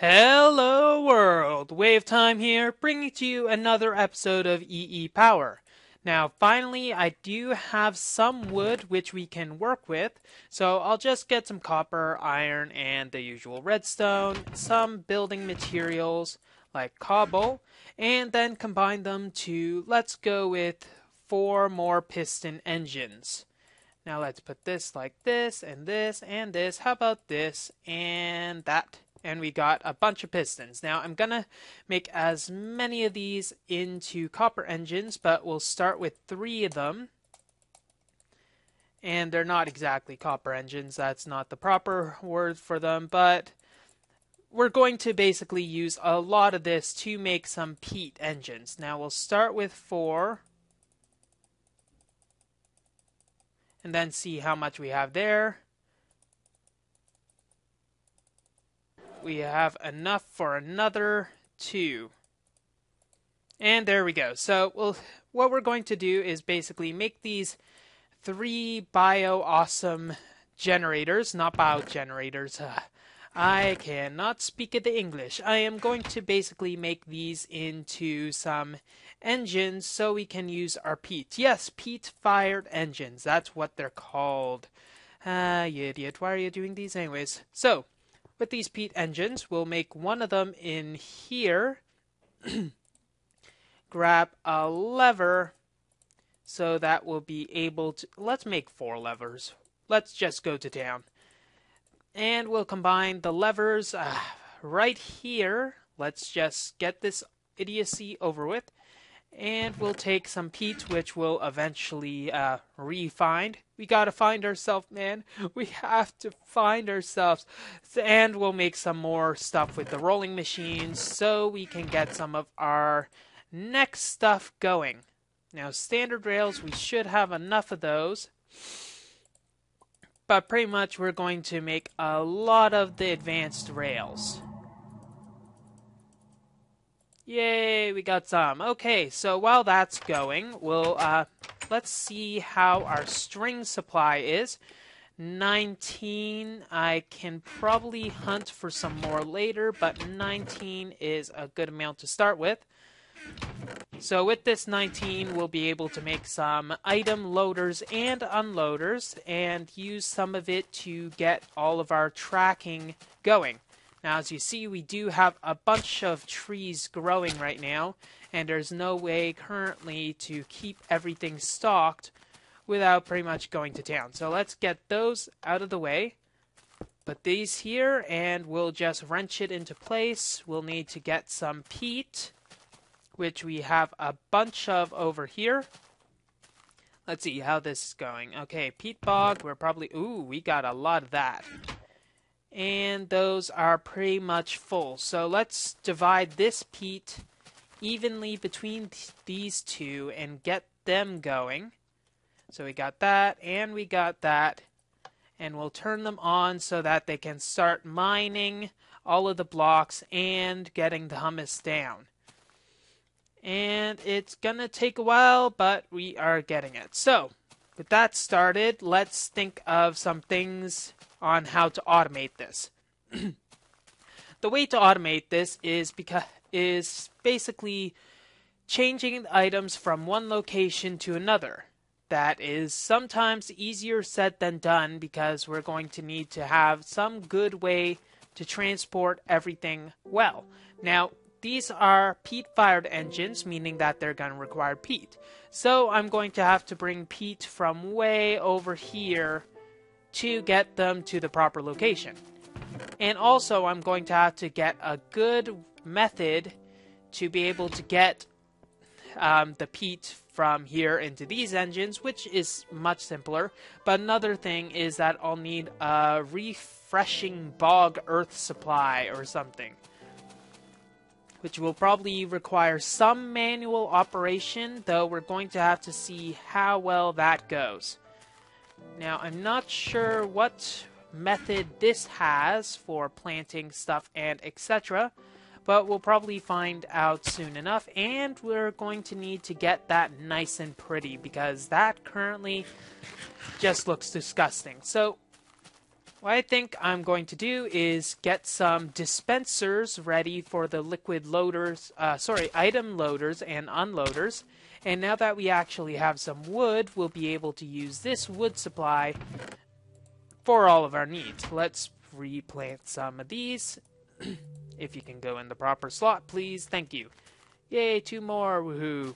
Hello world, WayofTime here, bringing to you another episode of EEPower. Now finally I do have some wood which we can work with, so I'll just get some copper, iron, and the usual redstone, some building materials like cobble, and then combine them to, let's go with 4 more piston engines. Now let's put this like this, and this, and this. How about this, and that? And we got a bunch of pistons. Now I'm gonna make as many of these into copper engines, but we'll start with 3 of them. And they're not exactly copper engines, that's not the proper word for them, but we're going to basically use a lot of this to make some peat engines. Now we'll start with 4. And then see how much we have there. We have enough for another 2. And there we go. So what we're going to do is basically make these 3 bio-awesome generators, not bio-generators. I cannot speak the English. I am going to basically make these into some engines so we can use our peat. Yes, peat-fired engines. That's what they're called. You idiot. Why are you doing these anyways? So, with these peat engines, we'll make one of them in here. Grab a lever so that we'll be able to... Let's make 4 levers. Let's just go to town. And we'll combine the levers right here. Let's just get this idiocy over with. And we'll take some peat, which we'll eventually refine. We gotta find ourselves, man. We have to find ourselves. And we'll make some more stuff with the rolling machines so we can get some of our next stuff going. Now, standard rails, we should have enough of those. But pretty much we're going to make a lot of the advanced rails. Yay, we got some. Okay, so while that's going, let's see how our string supply is. 19. I can probably hunt for some more later, but 19 is a good amount to start with. So with this 19, we'll be able to make some item loaders and unloaders and use some of it to get all of our tracking going. Now, as you see, we do have a bunch of trees growing right now, and there's no way currently to keep everything stocked without pretty much going to town. So let's get those out of the way. Put these here, and we'll just wrench it into place. We'll need to get some peat, which we have a bunch of over here. Let's see how this is going. Okay, peat bog, we're probably... Ooh, we got a lot of that. And those are pretty much full. So let's divide this peat evenly between these 2 and get them going. So we got that, and we got that. And we'll turn them on so that they can start mining all of the blocks and getting the hummus down. And it's gonna take a while, but we are getting it. So, with that started, let's think of some things on how to automate this. The way to automate this is basically changing the items from one location to another. That is sometimes easier said than done because we're going to need to have some good way to transport everything well. Now, these are peat-fired engines, meaning that they're going to require peat. So I'm going to have to bring peat from way over here to get them to the proper location. And also I'm going to have to get a good method to be able to get the peat from here into these engines, which is much simpler. But another thing is that I'll need a refreshing bog earth supply or something, which will probably require some manual operation, though we're going to have to see how well that goes. Now, I'm not sure what method this has for planting stuff and etc., but we'll probably find out soon enough, and we're going to need to get that nice and pretty because that currently just looks disgusting. So what I think I'm going to do is get some dispensers ready for the liquid loaders, item loaders and unloaders. And now that we actually have some wood, we'll be able to use this wood supply for all of our needs. Let's replant some of these. If you can go in the proper slot, please. Thank you. Yay, 2 more. Woohoo.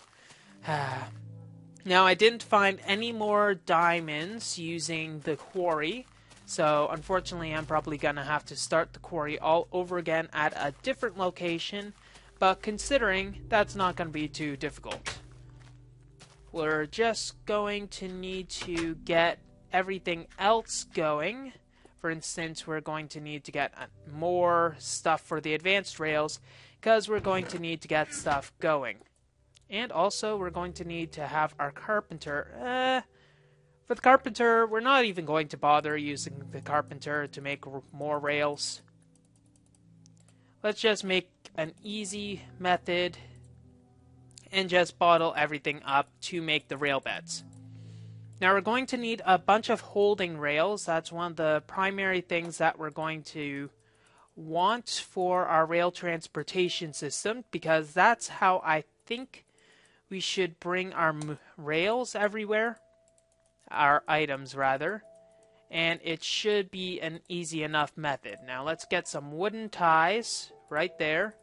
Now, I didn't find any more diamonds using the quarry. So, unfortunately, I'm probably going to have to start the quarry all over again at a different location. But considering, that's not going to be too difficult. We're just going to need to get everything else going. For instance, we're going to need to get more stuff for the advanced rails, because we're going to need to get stuff going. And also, we're going to need to have our carpenter. For the carpenter, we're not even going to bother using the carpenter to make more rails. Let's just make an easy method and just bottle everything up to make the rail beds. Now we're going to need a bunch of holding rails. That's one of the primary things that we're going to want for our rail transportation system, because that's how I think we should bring our rails everywhere. Our items, rather. And it should be an easy enough method. Now let's get some wooden ties right there.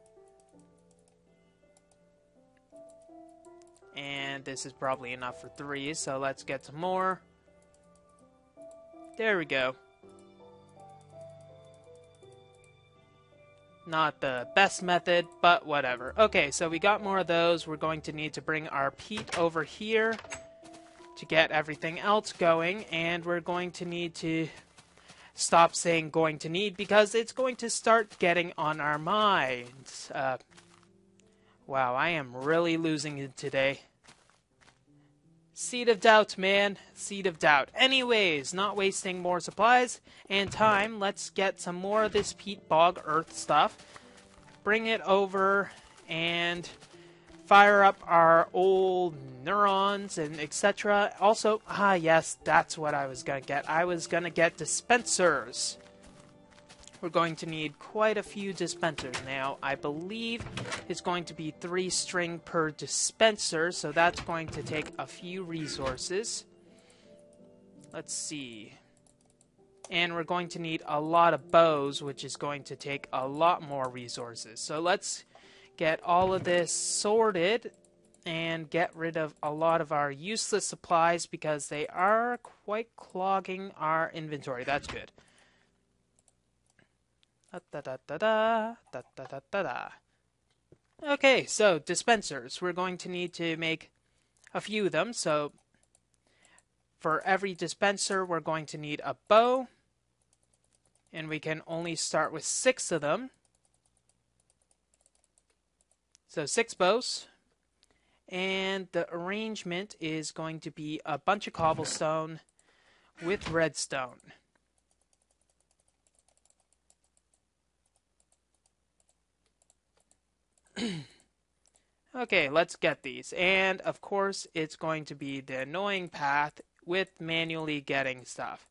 And this is probably enough for 3, so let's get some more. There we go. Not the best method, but whatever. Okay, so we got more of those. We're going to need to bring our peat over here to get everything else going, and we're going to need to stop saying going to need, because it's going to start getting on our minds. Wow, I am really losing it today. Seed of doubt, man. Seed of doubt. Anyways, not wasting more supplies and time, let's get some more of this peat bog earth stuff. Bring it over and fire up our old neurons and etc. Also, yes, that's what I was going to get. I was going to get dispensers. We're going to need quite a few dispensers. Now, I believe it's going to be 3 string per dispenser, so that's going to take a few resources. Let's see. And we're going to need a lot of bows, which is going to take a lot more resources. So let's get all of this sorted and get rid of a lot of our useless supplies, because they are quite clogging our inventory. That's good. Okay, so dispensers. We're going to need to make a few of them. So for every dispenser, we're going to need a bow. And we can only start with 6 of them. So 6 bows. And the arrangement is going to be a bunch of cobblestone with redstone. Okay, let's get these. And, of course, it's going to be the annoying path with manually getting stuff.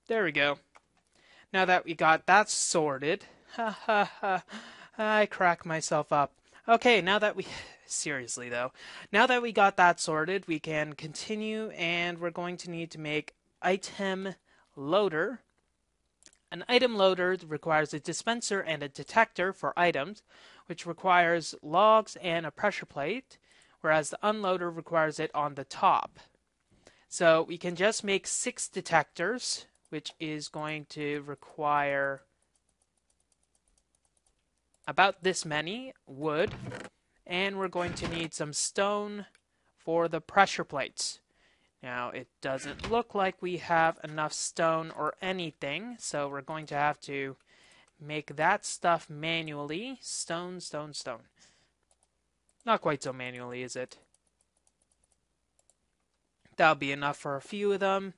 There we go. Now that we got that sorted, I crack myself up. Okay, now that we... Seriously, though. Now that we got that sorted, we can continue, and we're going to need to make item loader. An item loader requires a dispenser and a detector for items, which requires logs and a pressure plate, whereas the unloader requires it on the top. So we can just make 6 detectors, which is going to require about this many wood, and we're going to need some stone for the pressure plates. Now, it doesn't look like we have enough stone or anything, so we're going to have to make that stuff manually. Stone, stone, stone. Not quite so manually, is it? That'll be enough for a few of them.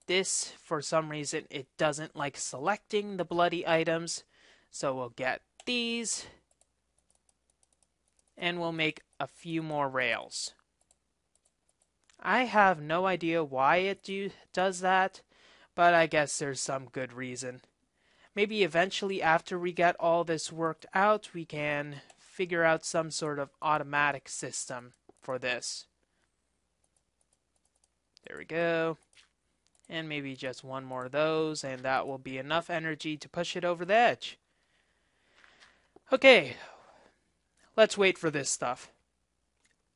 This, for some reason, it doesn't like selecting the bloody items, so we'll get these, and we'll make a few more rails. I have no idea why it does that, but I guess there's some good reason. Maybe eventually after we get all this worked out, we can figure out some sort of automatic system for this. There we go. And maybe just one more of those, and that will be enough energy to push it over the edge. Okay, let's wait for this stuff.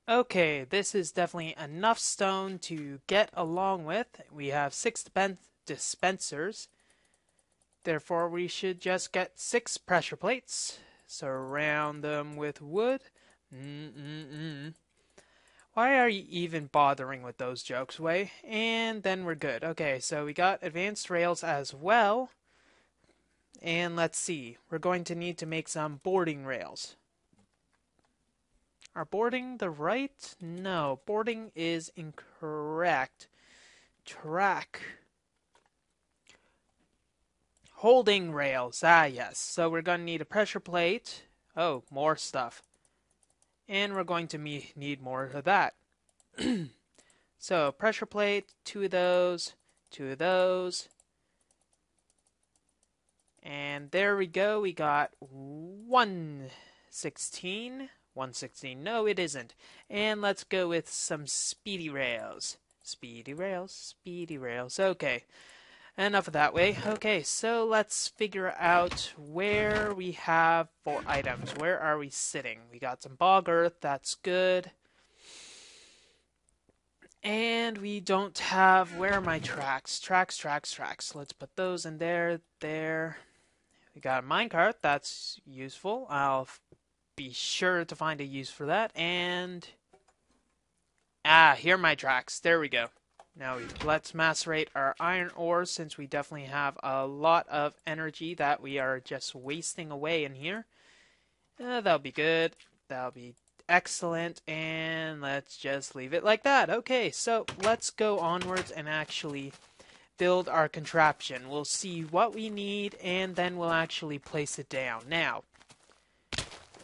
Okay, this is definitely enough stone to get along with. We have 6 dispensers. Therefore, we should just get 6 pressure plates. Surround them with wood. Why are you even bothering with those jokes, Way? And then we're good. Okay, so we got advanced rails as well. And let's see. We're going to need to make some boarding rails. Are boarding the right? No, boarding is incorrect. Track. Holding rails. Ah, yes. So we're going to need a pressure plate. Oh, more stuff. And we're going to need more of that. So, pressure plate, 2 of those, 2 of those. And there we go. We got 116. 116. No, it isn't. And let's go with some speedy rails. Speedy rails, speedy rails. Okay. Enough of that way. Okay, so let's figure out where we have 4 items. Where are we sitting? We got some bog earth. That's good. And we don't have... Where are my tracks? Tracks. Let's put those in there. There. We got a minecart. That's useful. I'll be sure to find a use for that. And... here are my tracks. There we go. Now let's macerate our iron ore, since we definitely have a lot of energy that we are just wasting away in here. That'll be good. That'll be excellent. And let's just leave it like that. Okay, so let's go onwards and actually build our contraption. We'll see what we need, and then we'll actually place it down. Now,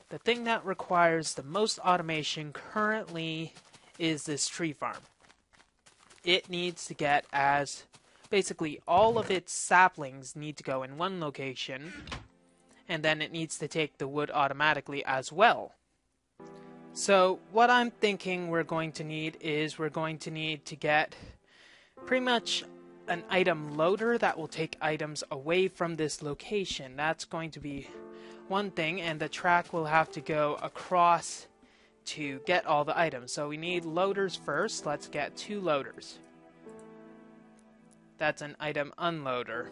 the thing that requires the most automation currently is this tree farm. It needs to get basically all of its saplings need to go in one location, and then it needs to take the wood automatically as well. So what I'm thinking we're going to need is we're going to need to get pretty much an item loader that will take items away from this location. That's going to be one thing, and the track will have to go across to get all the items. So we need loaders first. Let's get 2 loaders. That's an item unloader.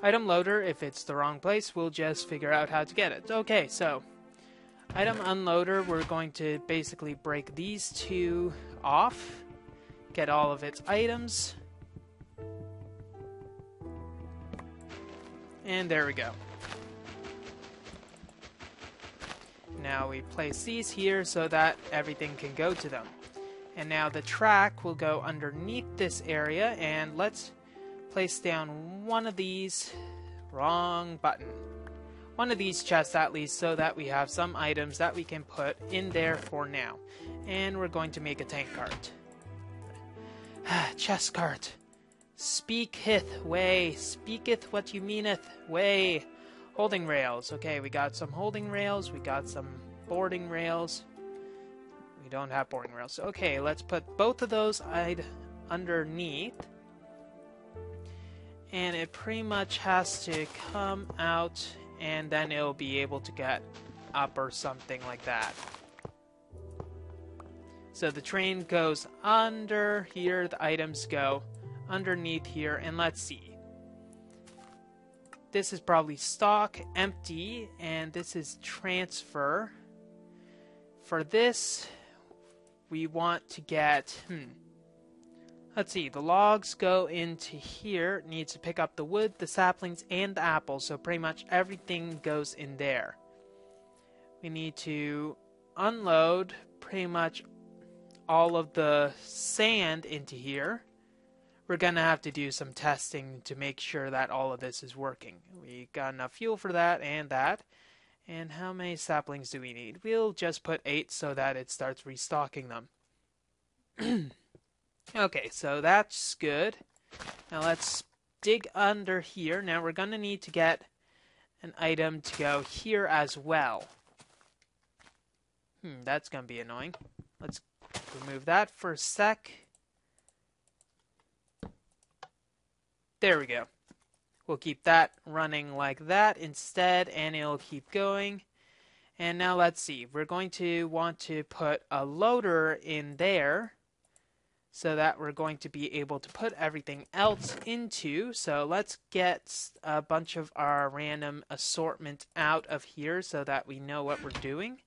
Item loader, if it's the wrong place, we'll just figure out how to get it. Okay, so item unloader, we're going to basically break these 2 off, get all of its items, and there we go. Now we place these here so that everything can go to them. And now the track will go underneath this area, and let's place down one of these, wrong button, one of these chests at least, so that we have some items that we can put in there for now. And we're going to make a tank cart. Chest cart. Speaketh, way. Speaketh what you meaneth, way. Holding rails. Okay, we got some holding rails. We got some boarding rails. We don't have boarding rails. Okay, let's put both of those underneath. And it pretty much has to come out, and then it'll be able to get up or something like that. So the train goes under here. The items go underneath here. And let's see. This is probably stock, empty, and this is transfer. For this, we want to get, let's see, the logs go into here. It needs to pick up the wood, the saplings, and the apples, so pretty much everything goes in there. We need to unload pretty much all of the sand into here. We're going to have to do some testing to make sure that all of this is working. We got enough fuel for that and that. And how many saplings do we need? We'll just put 8 so that it starts restocking them. Okay, so that's good. Now let's dig under here. Now we're going to need to get an item to go here as well. That's going to be annoying. Let's remove that for a sec. There we go. We'll keep that running like that instead, and it'll keep going. And now let's see. We're going to want to put a loader in there so that we're going to be able to put everything else into. So let's get a bunch of our random assortment out of here so that we know what we're doing.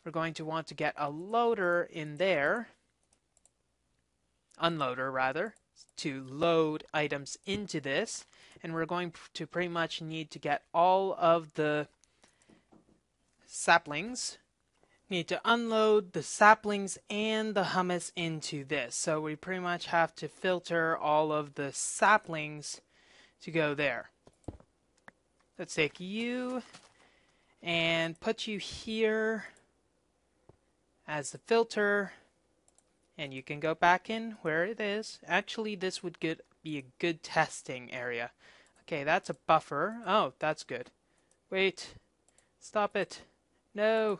We're going to want to get a loader in there, unloader rather, to load items into this. And we're going to pretty much need to get all of the saplings. Need to unload the saplings and the hummus into this. So we pretty much have to filter all of the saplings to go there. Let's take you and put you here as the filter. And you can go back in where it is. Actually, this would be a good testing area. Okay, that's a buffer. Oh, that's good. Wait. Stop it. No.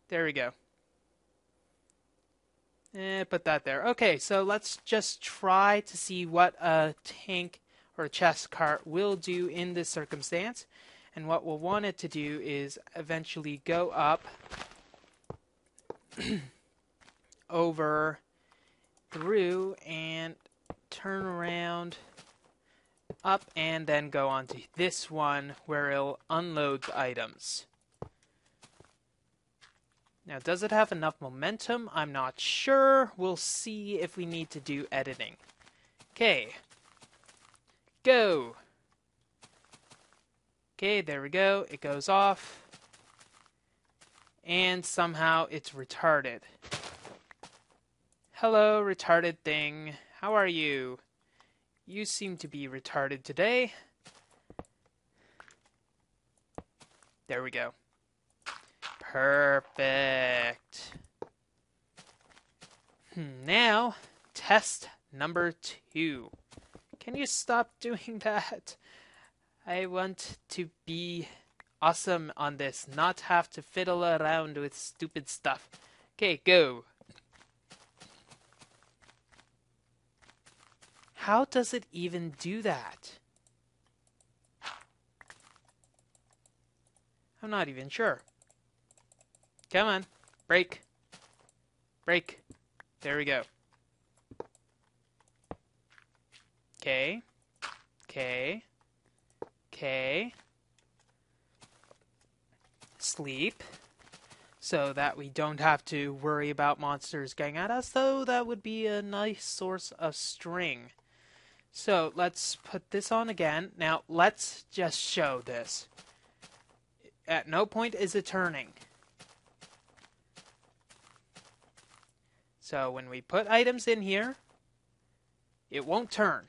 There we go. Put that there. Okay, so let's just try to see what a tank or a chest cart will do in this circumstance. And what we'll want it to do is eventually go up over through and turn around up and then go on to this one where it'll unload the items. Now, does it have enough momentum? I'm not sure. We'll see if we need to do editing. Okay. Go. Okay, there we go. It goes off. And somehow it's retarded. Hello, retarded thing. How are you? You seem to be retarded today. There we go. Perfect. Now, test number 2. Can you stop doing that? I want to be awesome on this, not have to fiddle around with stupid stuff. Okay, go. How does it even do that? I'm not even sure. Come on. Break. Break. There we go. Okay. Okay. Okay. Sleep. So that we don't have to worry about monsters getting at us, though that would be a nice source of string. So let's put this on again. Now let's just show this. At no point is it turning. So when we put items in here, it won't turn.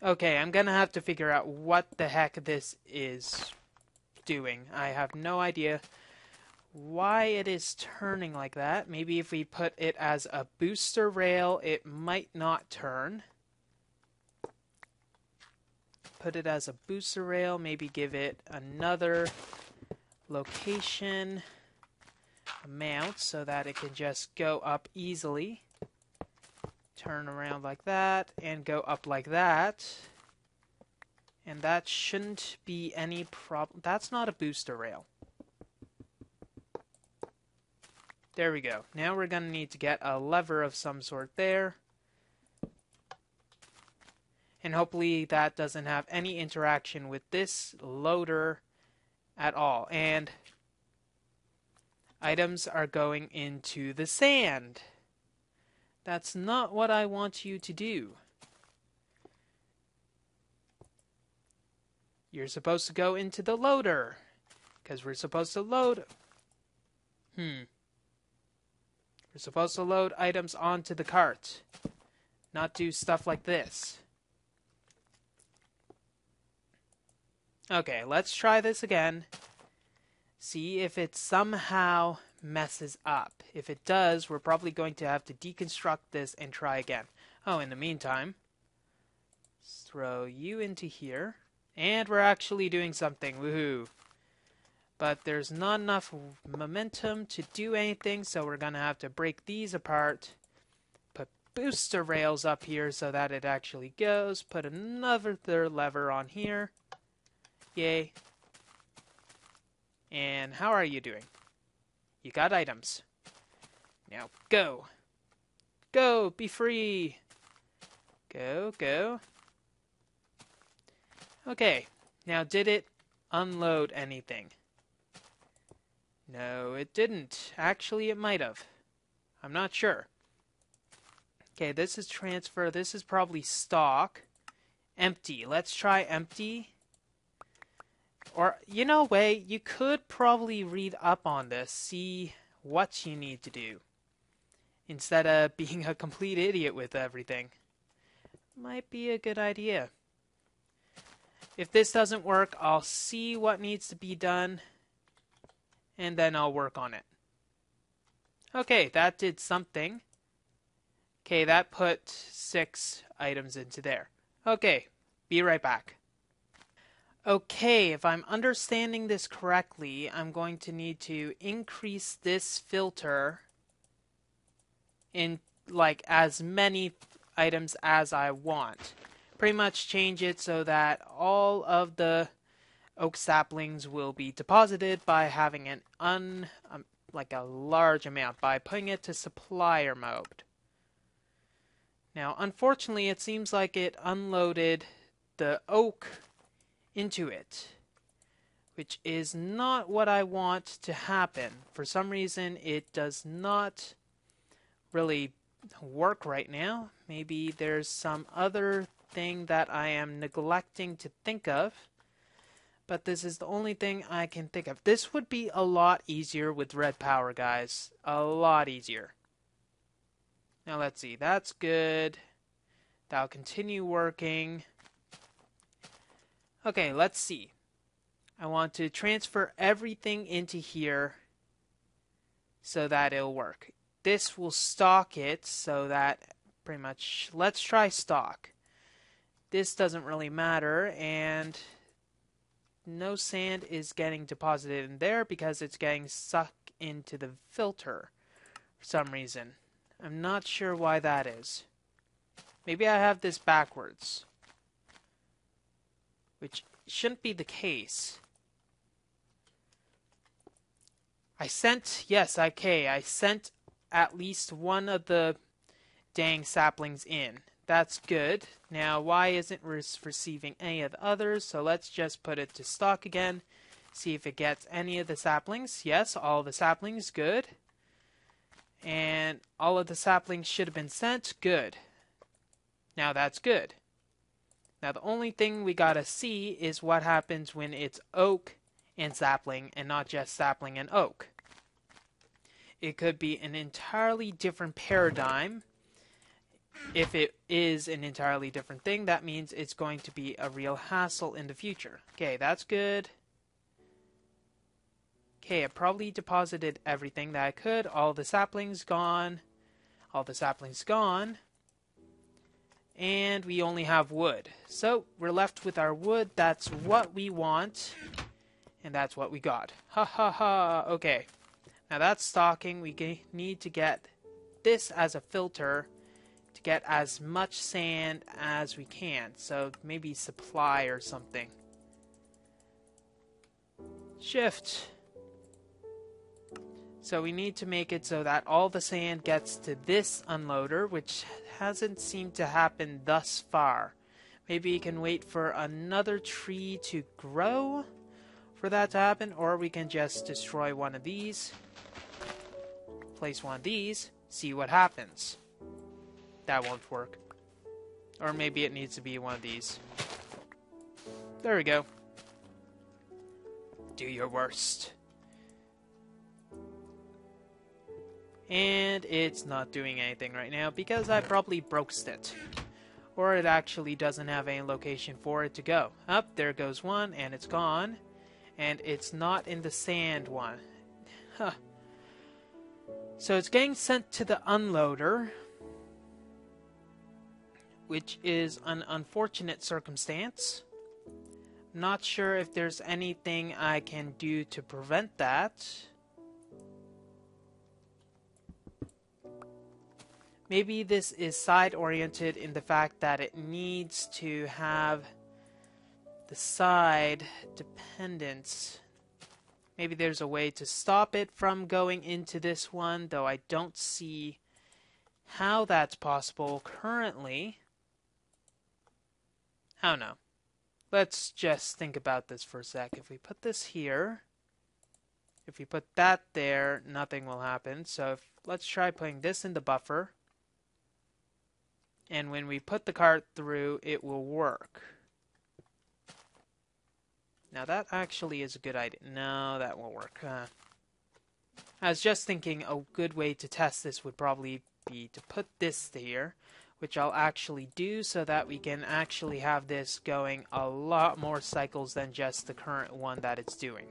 Okay, I'm gonna have to figure out what the heck this is doing. I have no idea why it is turning like that. Maybe if we put it as a booster rail, it might not turn. Put it as a booster rail, maybe give it another location amount so that it can just go up easily. Turn around like that and go up like that. And that shouldn't be any problem. That's not a booster rail. There we go. Now we're going to need to get a lever of some sort there. And hopefully that doesn't have any interaction with this loader at all. And items are going into the sand. That's not what I want you to do. You're supposed to go into the loader. Because we're supposed to load... We're supposed to load items onto the cart. Not do stuff like this. Okay, let's try this again. See if it somehow messes up. If it does, we're probably going to have to deconstruct this and try again. Oh, in the meantime, let's throw you into here. And we're actually doing something. Woohoo! But there's not enough momentum to do anything, so we're going to have to break these apart. Put booster rails up here so that it actually goes. Put another third lever on here. Yay. And how are you doing? You got items. Now go. Go, be free. Go, go. Okay, now did it unload anything? No, it didn't. Actually, it might have. I'm not sure. Okay, this is transfer. This is probably stock. Empty. Let's try empty. Or, you know, Way, you could probably read up on this, see what you need to do, instead of being a complete idiot with everything. Might be a good idea. If this doesn't work, I'll see what needs to be done, and then I'll work on it. Okay, that did something. Okay, that put 6 items into there. Okay, be right back. Okay, if I'm understanding this correctly, I'm going to need to increase this filter in like as many items as I want. Pretty much change it so that all of the oak saplings will be deposited by having an like a large amount by putting it to supplier mode. Now, unfortunately, it seems like it unloaded the oak into it, which is not what I want to happen. For some reason, it does not really work right now. Maybe there's some other thing that I am neglecting to think of, but this is the only thing I can think of. This would be a lot easier with red power, guys. A lot easier. Now let's see. That's good. That'll continue working. Okay, let's see. I want to transfer everything into here so that it'll work. This will stock it so that pretty much, let's try stock. This doesn't really matter, and no sand is getting deposited in there because it's getting sucked into the filter for some reason. I'm not sure why that is. Maybe I have this backwards, which shouldn't be the case. I sent at least one of the dang saplings in. That's good. Now, why isn't it receiving any of the others? So let's just put it to stock again. See if it gets any of the saplings. Yes, all the saplings, good. And all of the saplings should have been sent. Good. Now that's good. Now the only thing we gotta see is what happens when it's oak and sapling and not just sapling and oak. It could be an entirely different paradigm. If it is an entirely different thing, that means it's going to be a real hassle in the future. Okay, that's good. Okay, I probably deposited everything that I could. All the saplings gone. All the saplings gone. And we only have wood. So, we're left with our wood. That's what we want. And that's what we got. Ha ha ha. Okay. Now that's stocking. We need to get this as a filter to get as much sand as we can. So, maybe supply or something. Shift. So we need to make it so that all the sand gets to this unloader, which hasn't seemed to happen thus far. Maybe you can wait for another tree to grow for that to happen, or we can just destroy one of these, place one of these, see what happens. That won't work. Or maybe it needs to be one of these. There we go. Do your worst. And it's not doing anything right now because I probably broke it. Or it actually doesn't have any location for it to go. Up, there goes one, and it's gone. And it's not in the sand one. Huh. So it's getting sent to the unloader, which is an unfortunate circumstance. Not sure if there's anything I can do to prevent that. Maybe this is side-oriented in the fact that it needs to have the side dependence. Maybe there's a way to stop it from going into this one, though I don't see how that's possible currently. I don't know. Let's just think about this for a sec. If we put this here, if we put that there, nothing will happen. So let's try putting this in the buffer. And when we put the cart through, it will work. Now that actually is a good idea. No, that won't work. I was just thinking a good way to test this would probably be to put this here, which I'll actually do so that we can actually have this going a lot more cycles than just the current one that it's doing.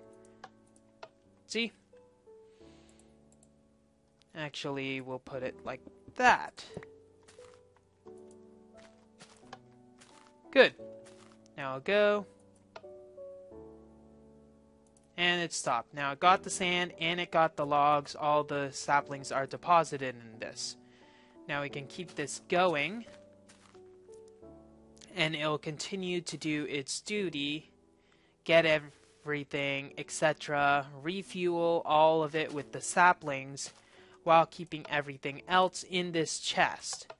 See? Actually, we'll put it like that. Good. Now I'll go. And it stopped. Now it got the sand and it got the logs. All the saplings are deposited in this. Now we can keep this going. And it'll continue to do its duty. Get everything, etc. Refuel all of it with the saplings while keeping everything else in this chest.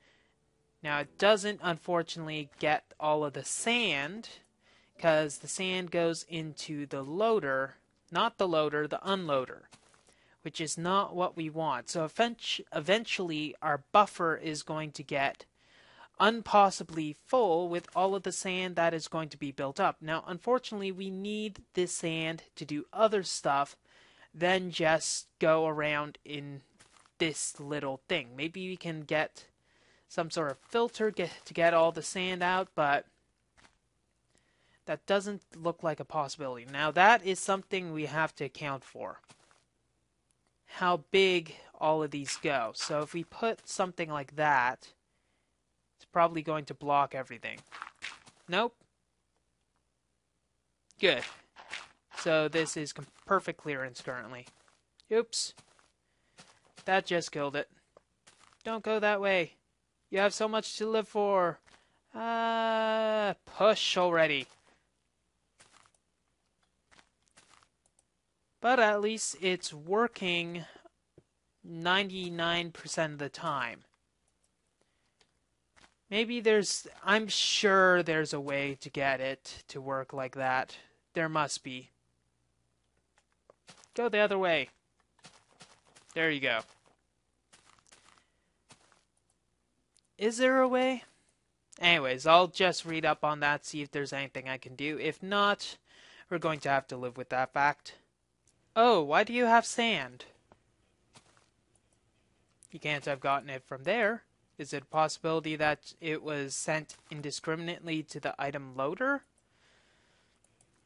Now it doesn't unfortunately get all of the sand because the sand goes into the loader, not the loader, the unloader, which is not what we want. So eventually our buffer is going to get unpossibly full with all of the sand that is going to be built up. Now unfortunately we need this sand to do other stuff than just go around in this little thing. Maybe we can get some sort of filter to get all the sand out, but that doesn't look like a possibility. Now that is something we have to account for. How big all of these go. So if we put something like that, it's probably going to block everything. Nope. Good. So this is perfect clearance currently. Oops. That just killed it. Don't go that way. You have so much to live for. Push already. But at least it's working 99% of the time. Maybe I'm sure there's a way to get it to work like that. There must be. Go the other way. There you go. Is there a way? Anyways, I'll just read up on that, see if there's anything I can do. If not, we're going to have to live with that fact. Oh, why do you have sand? You can't have gotten it from there. Is it a possibility that it was sent indiscriminately to the item loader?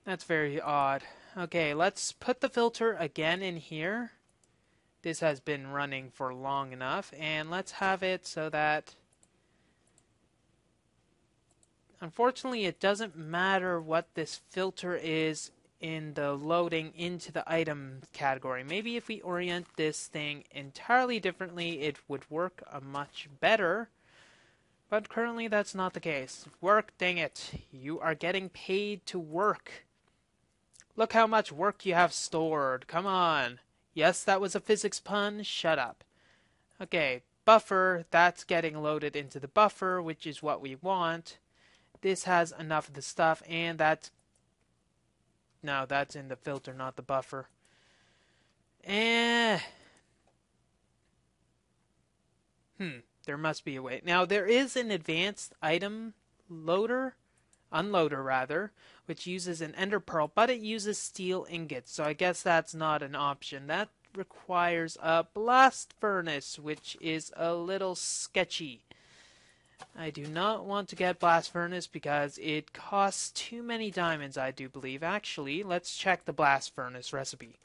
That's very odd. Okay, let's put the filter again in here. This has been running for long enough, and let's have it so that... Unfortunately, it doesn't matter what this filter is in the loading into the item category. Maybe if we orient this thing entirely differently, it would work much better. But currently, that's not the case. Work, dang it. You are getting paid to work. Look how much work you have stored. Come on. Yes, that was a physics pun. Shut up. Okay, buffer. That's getting loaded into the buffer, which is what we want. This has enough of the stuff, and that's... No, that's in the filter, not the buffer. There must be a way. Now, there is an advanced item loader, unloader rather, which uses an ender pearl, but it uses steel ingots, so I guess that's not an option. That requires a blast furnace, which is a little sketchy. I do not want to get blast furnace because it costs too many diamonds, I do believe. Actually, let's check the blast furnace recipe.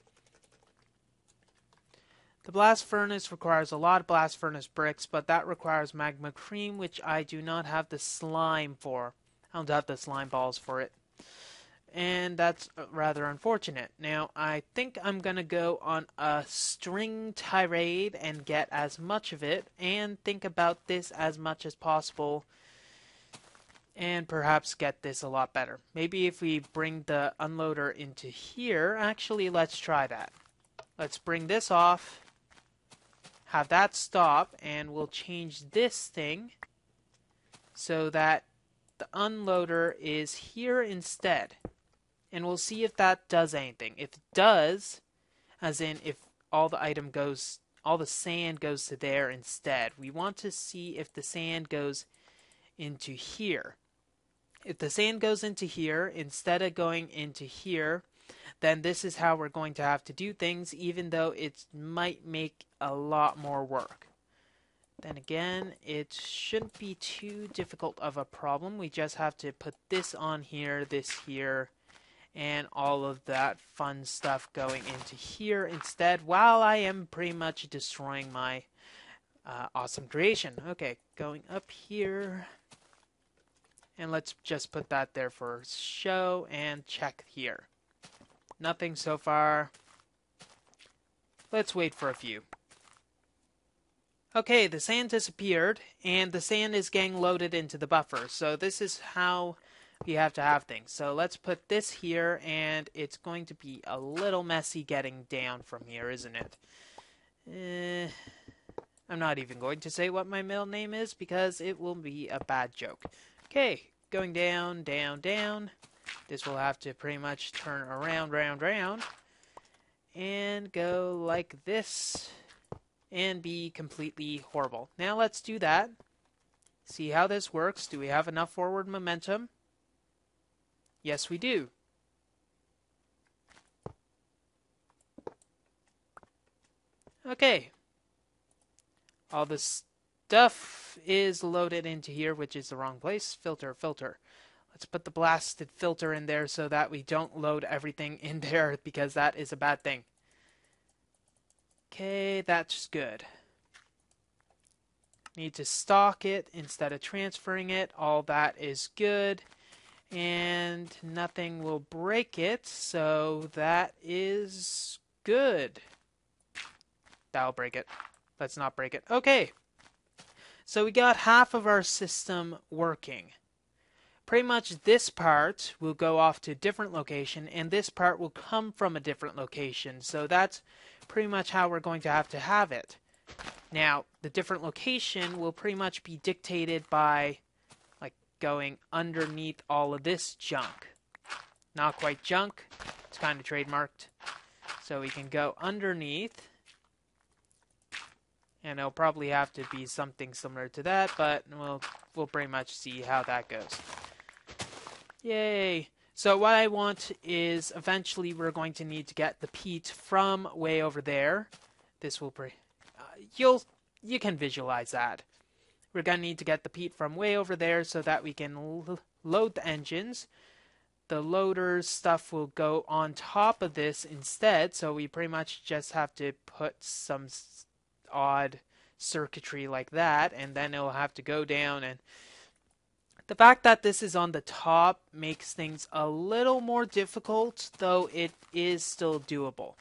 The blast furnace requires a lot of blast furnace bricks, but that requires magma cream, which I do not have the slime for. I don't have the slime balls for it. And that's rather unfortunate. Now, I think I'm going to go on a string tirade and get as much of it, and think about this as much as possible, and perhaps get this a lot better. Maybe if we bring the unloader into here, actually, let's try that. Let's bring this off, have that stop, and we'll change this thing so that the unloader is here instead. And we'll see if that does anything. If it does, as in if all the sand goes to there instead, we want to see if the sand goes into here. If the sand goes into here instead of going into here, then this is how we're going to have to do things, even though it might make a lot more work. Then again, it shouldn't be too difficult of a problem. We just have to put this on here, this here, and all of that fun stuff going into here instead, while I am pretty much destroying my awesome creation. Okay, going up here, and let's just put that there for show, and check here. Nothing so far. Let's wait for a few. Okay, the sand disappeared, and the sand is getting loaded into the buffer, so this is how you have to have things. So let's put this here, and it's going to be a little messy getting down from here, isn't it? I'm not even going to say what my middle name is because it will be a bad joke. Okay, going down, down, down. This will have to pretty much turn around, round, round, and go like this, and be completely horrible. Now let's do that. See how this works. Do we have enough forward momentum? Yes, we do. Okay. All the stuff is loaded into here, which is the wrong place. Filter, filter. Let's put the blasted filter in there so that we don't load everything in there, because that is a bad thing. Okay, that's good. Need to stock it instead of transferring it. All that is good. And nothing will break it, so that is good. That'll break it. Let's not break it. Okay. So we got half of our system working. Pretty much this part will go off to a different location, and this part will come from a different location. So that's pretty much how we're going to have it. Now, the different location will pretty much be dictated by going underneath all of this junk. Not quite junk. It's kind of trademarked. So we can go underneath. And it'll probably have to be something similar to that, but we'll pretty much see how that goes. Yay! So what I want is eventually we're going to need to get the peat from way over there. This will you can visualize that. We're going to need to get the peat from way over there so that we can load the engines. The loaders stuff will go on top of this instead, so we pretty much just have to put some odd circuitry like that, and then it'll have to go down. And the fact that this is on the top makes things a little more difficult, though it is still doable.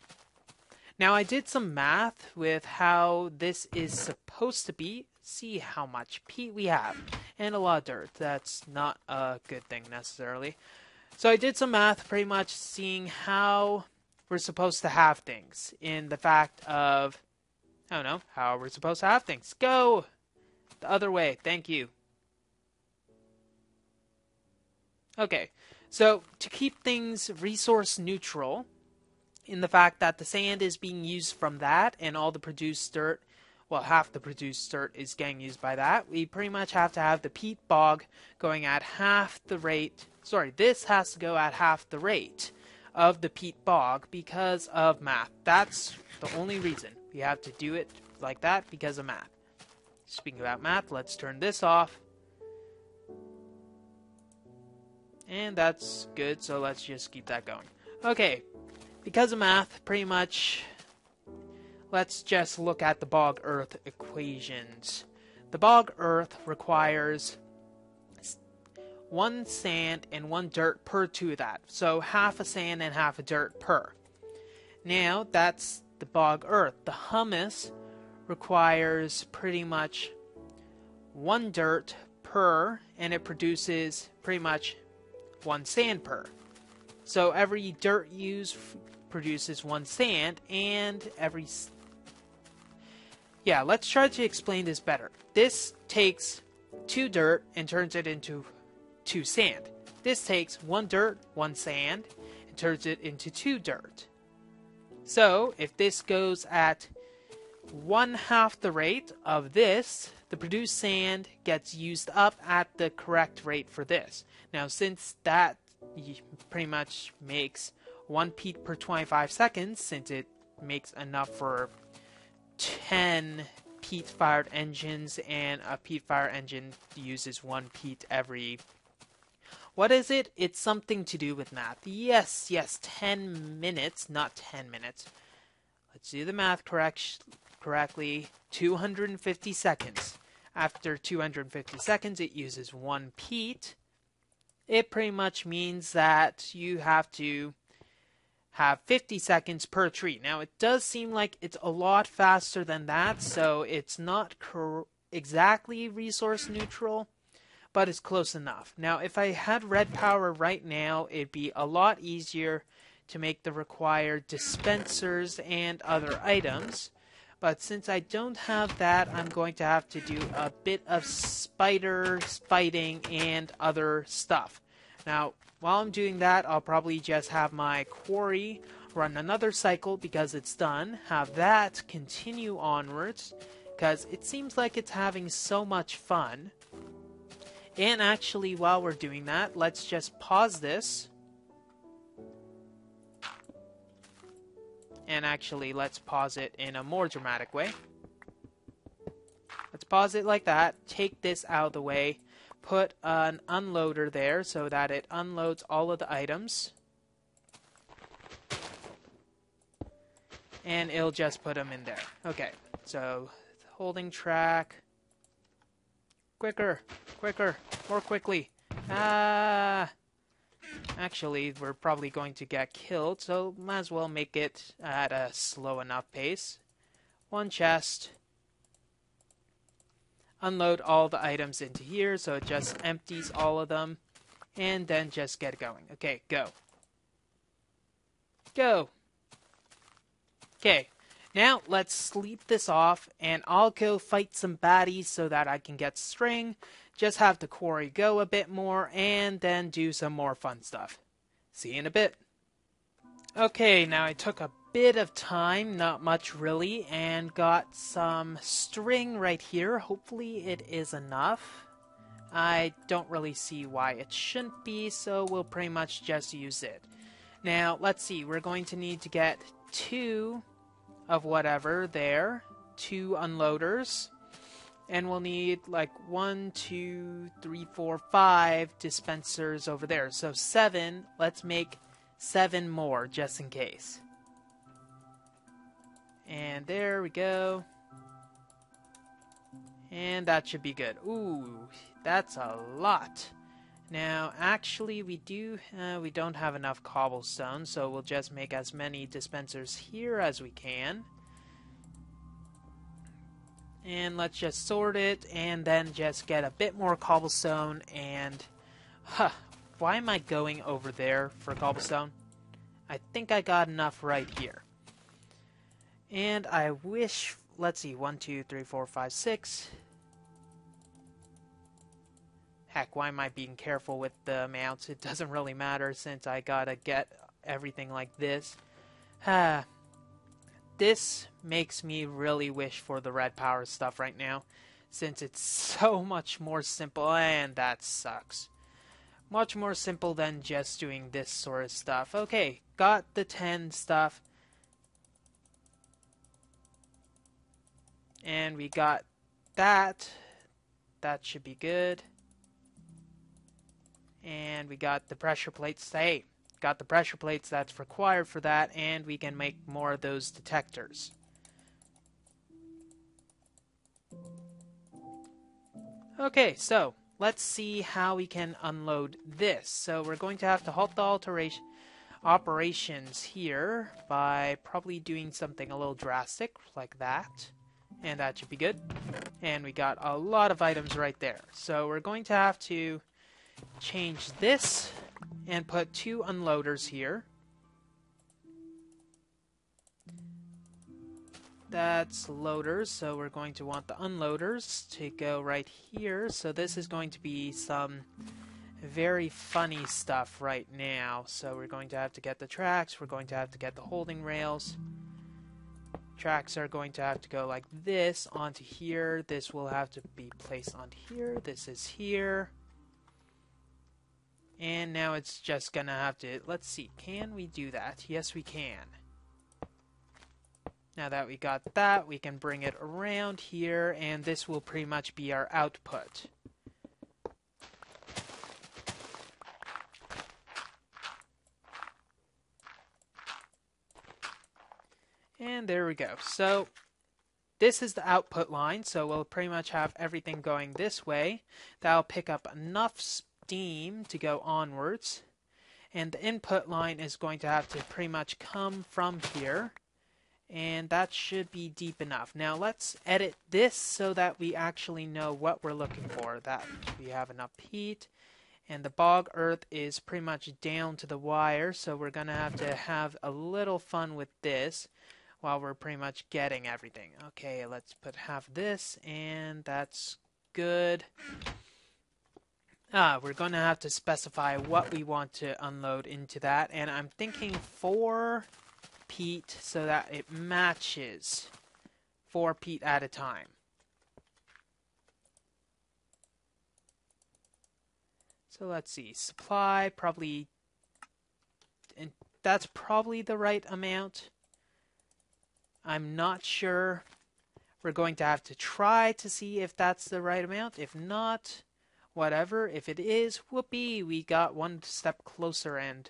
Now, I did some math with how this is supposed to be. See how much peat we have, and a lot of dirt. That's not a good thing necessarily. So I did some math, pretty much seeing how we're supposed to have things, in the fact of, I don't know, how we're supposed to have things. Go the other way. Thank you. Okay, so to keep things resource neutral, in the fact that the sand is being used from that, and all the produced dirt, well, half the produced dirt is getting used by that, we pretty much have to have the peat bog going at half the rate. Sorry, this has to go at half the rate of the peat bog because of math. That's the only reason we have to do it like that, because of math. Speaking about math, let's turn this off. And that's good, so let's just keep that going. Okay, because of math, pretty much, let's just look at the bog earth equations. The bog earth requires 1 sand and 1 dirt per 2 of that. So half a sand and half a dirt per. Now, that's the bog earth. The humus requires pretty much 1 dirt per, and it produces pretty much 1 sand per. So every dirt used produces 1 sand, and every... Yeah, let's try to explain this better. This takes 2 dirt and turns it into 2 sand. This takes 1 dirt, 1 sand, and turns it into 2 dirt. So, if this goes at 1/2 the rate of this, the produced sand gets used up at the correct rate for this. Now, since that pretty much makes 1 peat per 25 seconds, since it makes enough for 10 peat-fired engines, and a peat-fired engine uses 1 peat every... What is it? It's something to do with math. Yes, 10 minutes, not 10 minutes. Let's do the math correctly. 250 seconds. After 250 seconds, it uses 1 peat. It pretty much means that you have to have 50 seconds per tree. Now, it does seem like it's a lot faster than that, so it's not exactly resource neutral, but it's close enough. Now, if I had red power right now, it'd be a lot easier to make the required dispensers and other items. But since I don't have that, I'm going to have to do a bit of spider fighting and other stuff. Now, while I'm doing that, I'll probably just have my quarry run another cycle because it's done. Have that continue onwards because it seems like it's having so much fun. And actually, while we're doing that, let's just pause this. And actually, let's pause it in a more dramatic way. Let's pause it like that. Take this out of the way. Put an unloader there so that it unloads all of the items. And it'll just put them in there. Okay, so holding track. Quicker, more quickly. Actually, we're probably going to get killed, so might as well make it at a slow enough pace. 1 chest. Unload all the items into here, so it just empties all of them. And then just get going. Okay, go. Go! Okay, now let's sleep this off, and I'll go fight some baddies so that I can get string. Just have the quarry go a bit more, and then do some more fun stuff. See you in a bit. Okay, now I took a bit of time, not much really, and got some string right here. Hopefully it is enough. I don't really see why it shouldn't be, so we'll pretty much just use it. Now, let's see, we're going to need to get 2 of whatever there, 2 unloaders. And we'll need like 1, 2, 3, 4, 5 dispensers over there. So 7, let's make 7 more just in case. And there we go. And that should be good. Ooh, that's a lot. Now, actually, we don't have enough cobblestone, so we'll just make as many dispensers here as we can. And let's just sort it, and then just get a bit more cobblestone, and... why am I going over there for cobblestone? I think I got enough right here. And I wish... Let's see, 1, 2, 3, 4, 5, 6... Heck, why am I being careful with the amounts? It doesn't really matter since I gotta get everything like this. This makes me really wish for the red power stuff right now, since it's so much more simple, and that sucks. Much more simple than just doing this sort of stuff. Okay, got the 10 stuff. And we got that. That should be good. And we got the pressure plates. Hey, got the pressure plates that's required for that, and we can make more of those detectors. Okay, so let's see how we can unload this. So we're going to have to halt the operations here by probably doing something a little drastic like that. And that should be good. And we got a lot of items right there. So we're going to have to change this and put 2 unloaders here. That's loaders, so we're going to want the unloaders to go right here. So this is going to be some very funny stuff right now. So we're going to have to get the tracks, we're going to have to get the holding rails. Tracks are going to have to go like this onto here. This will have to be placed onto here. This is here. And now it's just gonna have to, let's see, can we do that? Yes, we can. Now that we got that, we can bring it around here, and this will pretty much be our output. And there we go. So this is the output line, so we'll pretty much have everything going this way. That'll pick up enough steam to go onwards. And the input line is going to have to pretty much come from here. And that should be deep enough. Now let's edit this so that we actually know what we're looking for. That we have enough heat. And the bog earth is pretty much down to the wire, so we're going to have a little fun with this while we're pretty much getting everything. Okay, let's put half this, and that's good. We're going to have to specify what we want to unload into that, and I'm thinking 4 peat so that it matches 4 peat at a time. So let's see, supply probably, and that's probably the right amount. I'm not sure. We're going to have to try to see if that's the right amount. If not, whatever. If it is, whoopee, we got one step closer, and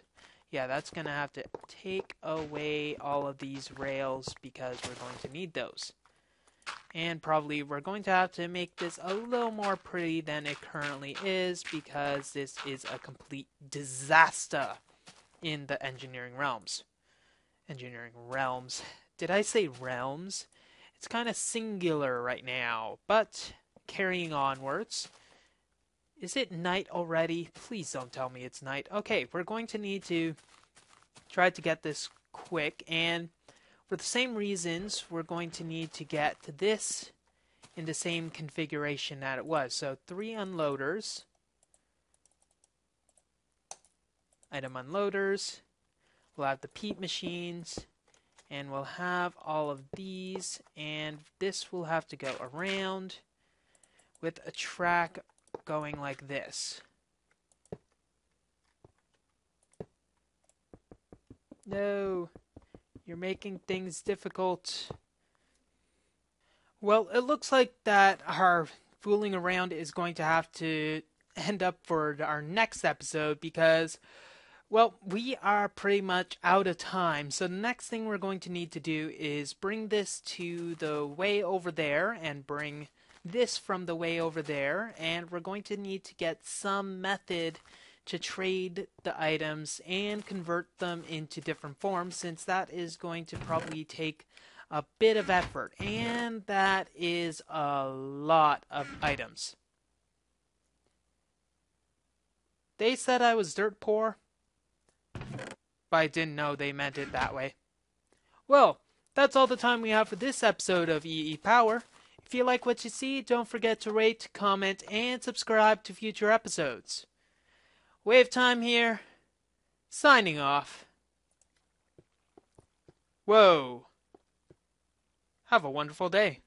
yeah, that's going to have to take away all of these rails because we're going to need those. And probably we're going to have to make this a little more pretty than it currently is because this is a complete disaster in the engineering realms. Engineering realms. Did I say realms? It's kind of singular right now, but carrying onwards. Is it night already? Please don't tell me it's night. Okay, we're going to need to try to get this quick, and for the same reasons, we're going to need to get to this in the same configuration that it was. So 3 unloaders, item unloaders, we'll have the peat machines, and we'll have all of these, and this will have to go around with a track going like this. No, you're making things difficult. Well, it looks like that our fooling around is going to have to end up for our next episode because, well, we are pretty much out of time. So the next thing we're going to need to do is bring this to the way over there and bring this from the way over there, and we're going to need to get some method to trade the items and convert them into different forms, since that is going to probably take a bit of effort, and that is a lot of items. They said I was dirt poor, but I didn't know they meant it that way. Well, that's all the time we have for this episode of EEPower. If you like what you see, don't forget to rate, comment, and subscribe to future episodes. WayofTime here, signing off. Whoa. Have a wonderful day.